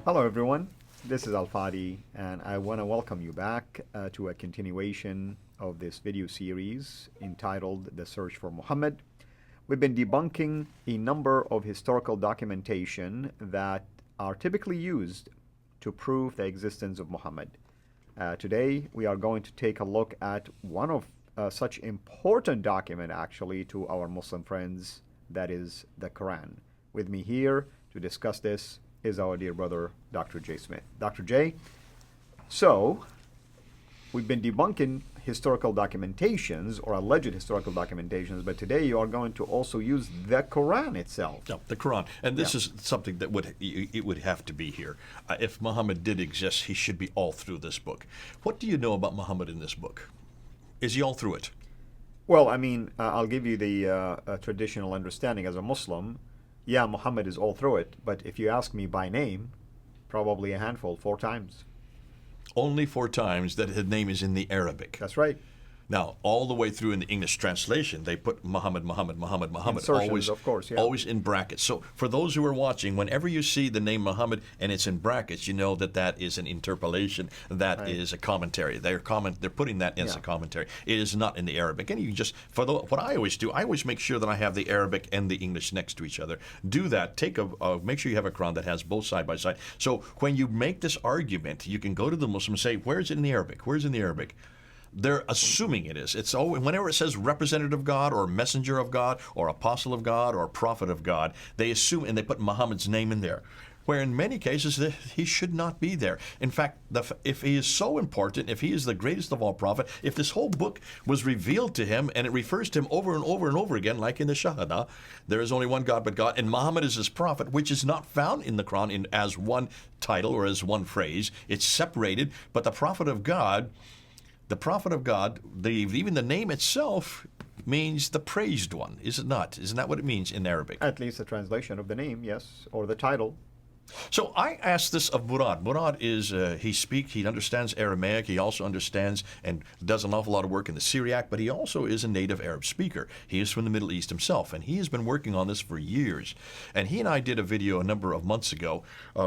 Hello, everyone. This is Al Fadi, and I want to welcome you back to a continuation of this video series entitled The Search for Muhammad. We've been debunking a number of historical documentation that are typically used to prove the existence of Muhammad. Today, we are going to take a look at one of such important document, actually, to our Muslim friends, that is the Quran. With me here to discuss this is our dear brother, Dr. J. Smith. Dr. J, so we've been debunking historical documentations or alleged historical documentations, but today you are going to also use the Quran itself. No, the Quran. And this is something that would have to be here. If Muhammad did exist, he should be all through this book. What do you know about Muhammad in this book? Is he all through it? Well, I mean, I'll give you the traditional understanding as a Muslim. Yeah, Muhammad is all through it, but if you ask me by name, probably a handful, 4 times. Only 4 times that his name is in the Arabic. That's right. Now, all the way through in the English translation, they put Muhammad, Insertions, of course, yeah. always in brackets. So for those who are watching, whenever you see the name Muhammad and it's in brackets, you know that that is an interpolation, that is a commentary. They're putting that as a commentary. It is not in the Arabic. And you can just, what I always do, I always make sure that I have the Arabic and the English next to each other. Do that. Make sure you have a Quran that has both side by side. So when you make this argument, you can go to the Muslim and say, where's it in the Arabic? Where's it in the Arabic? They're assuming it is. It's always, whenever it says representative of God or messenger of God or apostle of God or prophet of God, they assume and they put Muhammad's name in there, where in many cases he should not be there. In fact, if he is so important, if he is the greatest of all prophets, if this whole book was revealed to him and it refers to him over and over and over again, like in the Shahada, there is only one God but God, and Muhammad is his prophet, which is not found in the Quran as one title or as one phrase. It's separated, but the prophet of God, even the name itself means the praised one, is it not? Isn't that what it means in Arabic? At least the translation of the name, yes, or the title. So I asked this of Murad. Murad is, he understands Aramaic. He also understands and does an awful lot of work in the Syriac, but he also is a native Arab speaker. He is from the Middle East himself, and he has been working on this for years. And he and I did a video a number of months ago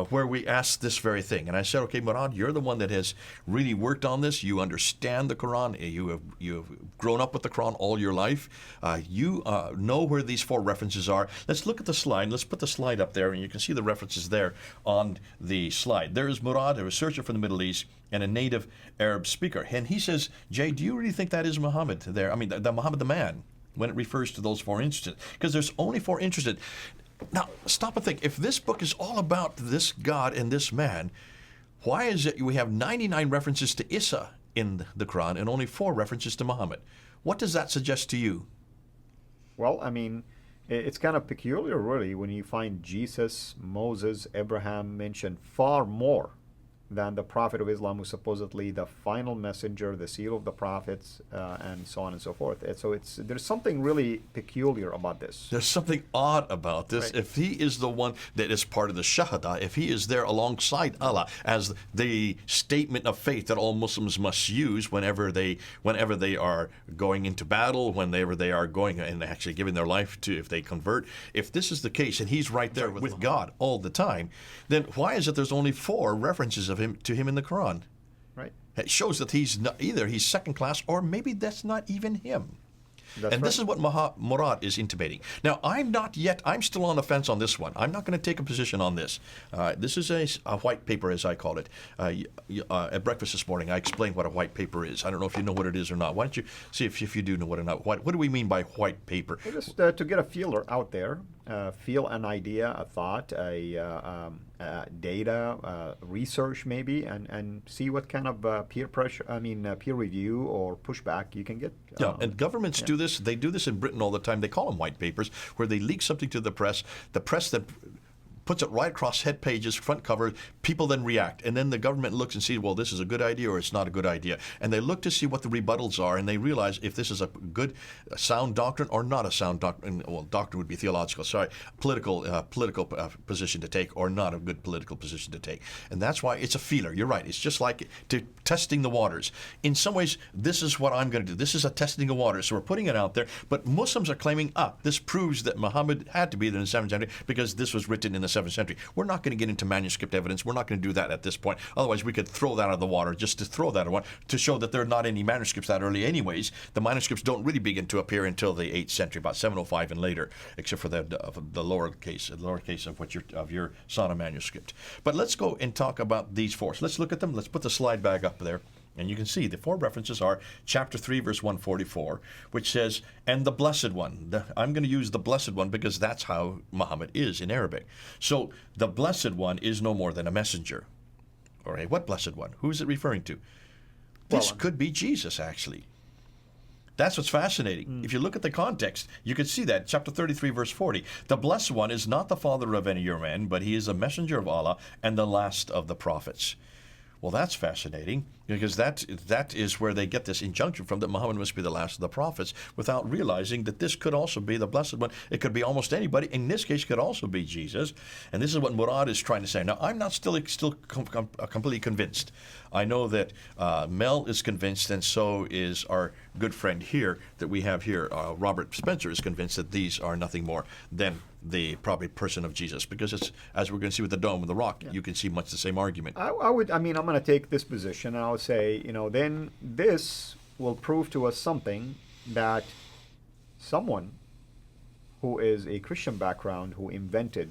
where we asked this very thing. And I said, okay, Murad, you're the one that has really worked on this. You understand the Quran. You have grown up with the Quran all your life. You know where these 4 references are. Let's look at the slide. Let's put the slide up there, and you can see the references there on the slide. There is Murad, a researcher from the Middle East and a native Arab speaker. And he says, Jay, do you really think that is Muhammad there? I mean, the Muhammad the man, when it refers to those 4 instances. Because there's only 4 instances. Now, stop and think. If this book is all about this God and this man, why is it we have 99 references to Isa in the Quran and only 4 references to Muhammad? What does that suggest to you? Well, I mean, it's kind of peculiar, really, when you find Jesus, Moses, Abraham mentioned far more than the Prophet of Islam, who's supposedly the final messenger, the seal of the prophets, and so on and so forth. And so there's something really peculiar about this. There's something odd about this. Right. If he is the one that is part of the Shahada, if he is there alongside Allah as the statement of faith that all Muslims must use whenever they are going into battle, whenever they are going and actually giving their life to, if they convert, if this is the case and he's right there with God all the time, then why is it there's only 4 references to him in the Quran? Right. It shows that he's not, either he's second class or maybe that's not even him. This is what Murad is intimating. Now, I'm still on the fence on this one. I'm not going to take a position on this. This is a white paper, as I call it. At breakfast this morning, I explained what a white paper is. I don't know if you know what it is or not. Why don't you see if you do know what or not. What do we mean by white paper? Just to get a feeler out there, feel an idea, a thought, data, research maybe, and see what kind of peer review or pushback you can get. And governments do this. They do this in Britain all the time. They call them white papers, where they leak something to the press. The press then puts it right across head pages, front cover. People then react. And then the government looks and sees, well, this is a good idea or it's not a good idea. And they look to see what the rebuttals are, and they realize if this is a good, sound doctrine or not a sound doctrine. Well, doctrine would be theological, political position to take or not a good political position to take. And that's why it's a feeler. You're right. It's just like testing the waters. In some ways, this is what I'm going to do. This is a testing the waters. So we're putting it out there. But Muslims are claiming, this proves that Muhammad had to be there in the 7th century because this was written in the 7th century. We're not going to get into manuscript evidence. We're not going to do that at this point. Otherwise, we could throw that out of the water just to throw that out of the water to show that there are not any manuscripts that early anyways. The manuscripts don't really begin to appear until the 8th century, about 705 and later, except for the lowercase of your Sana manuscript. But let's go and talk about these four. So let's look at them. Let's put the slide back up there. And you can see the four references are chapter 3, verse 144, which says, and the Blessed One. I'm going to use the Blessed One because that's how Muhammad is in Arabic. So the Blessed One is no more than a messenger. All right, what Blessed One? Who is it referring to? This could be Jesus, actually. That's what's fascinating. If you look at the context, you can see that. Chapter 33, verse 40. The Blessed One is not the father of any of your men, but he is a messenger of Allah and the last of the prophets. Well, that's fascinating, because that is where they get this injunction from, that Muhammad must be the last of the prophets, without realizing that this could also be the Blessed One. It could be almost anybody. In this case, it could also be Jesus. And this is what Murad is trying to say. Now, I'm not still completely convinced. I know that Mel is convinced, and so is our good friend here that we have here. Robert Spencer is convinced that these are nothing more than the probably person of Jesus, because it's, as we're going to see with the dome and the rock, you can see much the same argument. I'm going to take this position, and I would say, then this will prove to us something, that someone who is a Christian background who invented,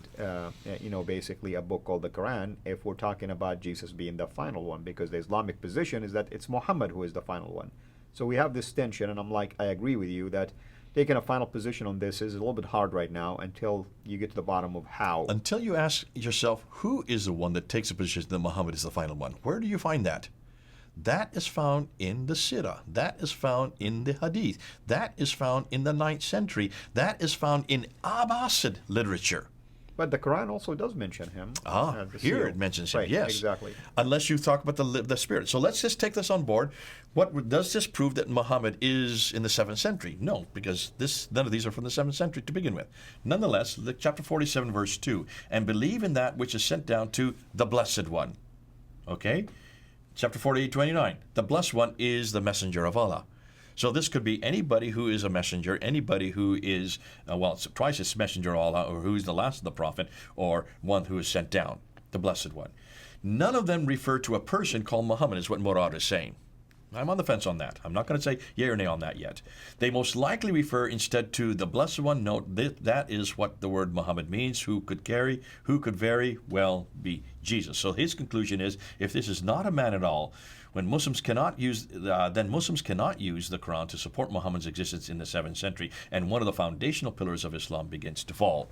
basically a book called the Qur'an, if we're talking about Jesus being the final one, because the Islamic position is that it's Muhammad who is the final one. So we have this tension, and I agree with you that taking a final position on this is a little bit hard right now until you get to the bottom of how. Until you ask yourself, who is the one that takes a position that Muhammad is the final one? Where do you find that? That is found in the Sirah. That is found in the Hadith. That is found in the 9th century. That is found in Abbasid literature. But the Quran also does mention him. Here it mentions him, right, yes. Exactly. Unless you talk about the Spirit. So let's just take this on board. Does this prove that Muhammad is in the 7th century? No, because none of these are from the 7th century to begin with. Nonetheless, chapter 47, verse 2, and believe in that which is sent down to the Blessed One. Okay? Chapter 48, 29, the Blessed One is the messenger of Allah. So this could be anybody who is a messenger, anybody who is, twice as messenger of Allah, or who is the last of the prophet, or one who is sent down, the Blessed One. None of them refer to a person called Muhammad, is what Murad is saying. I'm on the fence on that. I'm not going to say yea or nay on that yet. They most likely refer instead to the Blessed One. Note that is what the word Muhammad means, who could very well be Jesus. So his conclusion is, if this is not a man at all, then Muslims cannot use the Quran to support Muhammad's existence in the 7th century, and one of the foundational pillars of Islam begins to fall.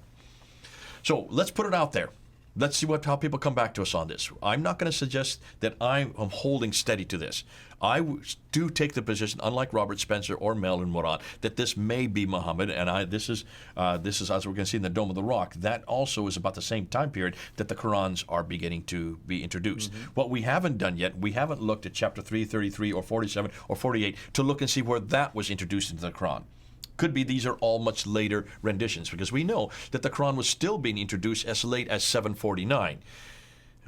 So let's put it out there. Let's see how people come back to us on this. I'm not going to suggest that I'm holding steady to this. I do take the position, unlike Robert Spencer or Mel and Murad, that this may be Muhammad, and this is as we're going to see in the Dome of the Rock. That also is about the same time period that the Qurans are beginning to be introduced. Mm-hmm. What we haven't done yet, we haven't looked at chapter 3, 33, or 47, or 48 to look and see where that was introduced into the Quran. Could be these are all much later renditions, because we know that the Quran was still being introduced as late as 749.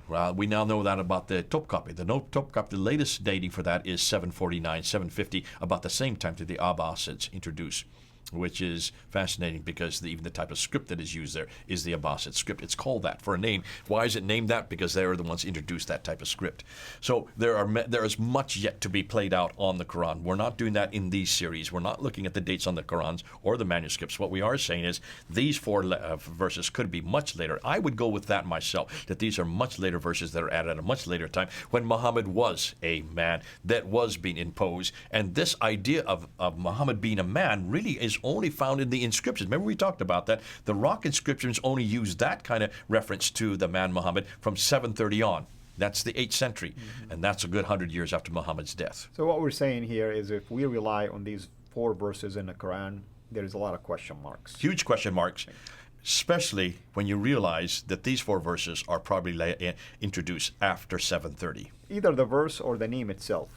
Well, we now know that about the Topkapi. The Topkapi, the latest dating for that is 749, 750, about the same time that the Abbasids introduced, which is fascinating because even the type of script that is used there is the Abbasid script. It's called that for a name. Why is it named that? Because they are the ones who introduced that type of script. So there is much yet to be played out on the Quran. We're not doing that in these series. We're not looking at the dates on the Qurans or the manuscripts. What we are saying is these four verses could be much later. I would go with that myself, that these are much later verses that are added at a much later time when Muhammad was a man that was being imposed. And this idea of Muhammad being a man really is only found in the inscriptions. Remember we talked about that. The rock inscriptions only use that kind of reference to the man Muhammad from 730 on. That's the 8th century, mm-hmm. and that's a good 100 years after Muhammad's death. So what we're saying here is if we rely on these four verses in the Quran, there's a lot of question marks. Huge question marks, especially when you realize that these four verses are probably introduced after 730. Either the verse or the name itself.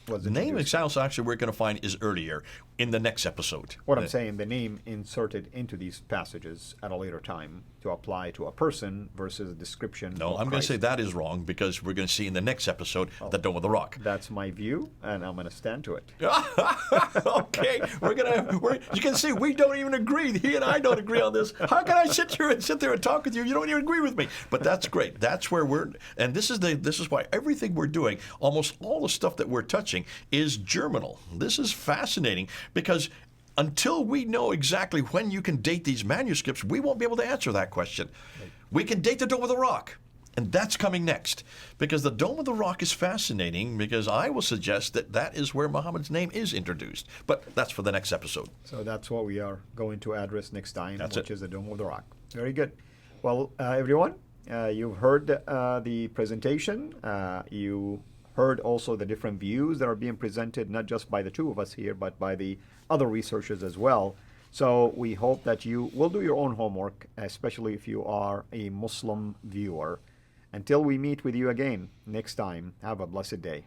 The name itself, actually, we're going to find is earlier. in the next episode. What I'm saying, the name inserted into these passages at a later time to apply to a person versus a description. No, of I'm going to Christ. say that is wrong because we're going to see in the next episode the Dome of the Rock. That's my view, and I'm going to stand to it. Okay, you can see we don't even agree. He and I don't agree on this. How can I sit there and talk with you? You don't even agree with me. But that's great. That's where and this is why everything we're doing, almost all the stuff that we're touching, is germinal. This is fascinating because until we know exactly when you can date these manuscripts, we won't be able to answer that question. Right. We can date the Dome of the Rock. And that's coming next, because the Dome of the Rock is fascinating, because I will suggest that that is where Muhammad's name is introduced. But that's for the next episode. So that's what we are going to address next time, which is the Dome of the Rock. Very good. Well, everyone, you've heard the presentation. You heard also the different views that are being presented, not just by the two of us here, but by the other researchers as well. So we hope that you will do your own homework, especially if you are a Muslim viewer. Until we meet with you again next time, have a blessed day.